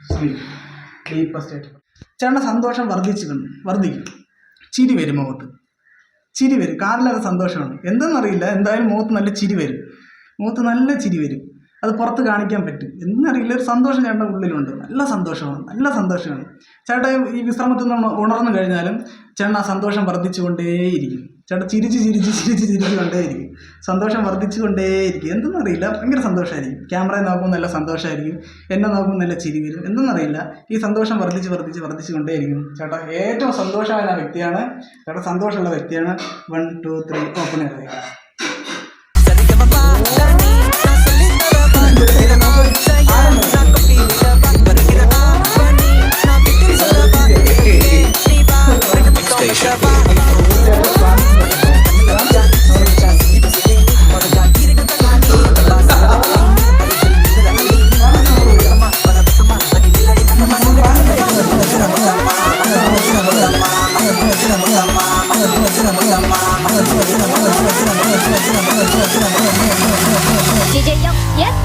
Sleep deepest ആയിട്ട്. ചേട്ടൻ്റെ സന്തോഷം വർദ്ധിക്കും. ചിരി വരും മുഖത്ത്, ചിരി വരും. കാറിലത് സന്തോഷമാണ്, എന്തെന്നറിയില്ല. എന്തായാലും മുഖത്ത് നല്ല ചിരി വരും. അത് പുറത്ത് കാണിക്കാൻ പറ്റും. എന്നറിയില്ല, ഒരു സന്തോഷം ചേട്ടൻ്റെ ഉള്ളിലുണ്ട്. നല്ല സന്തോഷമാണ്. ചേട്ടൻ ഈ വിശ്രമത്തിൽ നിന്ന് ഉണർന്നു കഴിഞ്ഞാലും ചേട്ടൻ ആ സന്തോഷം വർദ്ധിച്ചുകൊണ്ടേയിരിക്കും. ചേട്ടൻ ചിരിച്ച് കൊണ്ടേയിരിക്കും. സന്തോഷം വർദ്ധിച്ചുകൊണ്ടേയിരിക്കും. എന്തെന്നറിയില്ല, ഭയങ്കര സന്തോഷമായിരിക്കും. ക്യാമറയിൽ നോക്കുമ്പോൾ നല്ല സന്തോഷമായിരിക്കും, എന്നെ നോക്കുമ്പോൾ നല്ല ചിരി വരും. എന്തെന്നറിയില്ല, ഈ സന്തോഷം വർദ്ധിച്ചുകൊണ്ടേയിരിക്കും. ചേട്ടൻ ഏറ്റവും സന്തോഷമായ വ്യക്തിയാണ്. ചേട്ടൻ സന്തോഷമുള്ള വ്യക്തിയാണ്. 1 2 3 ഓപ്പൺ ചെയ്തേക്കാം. DJ Young, yes,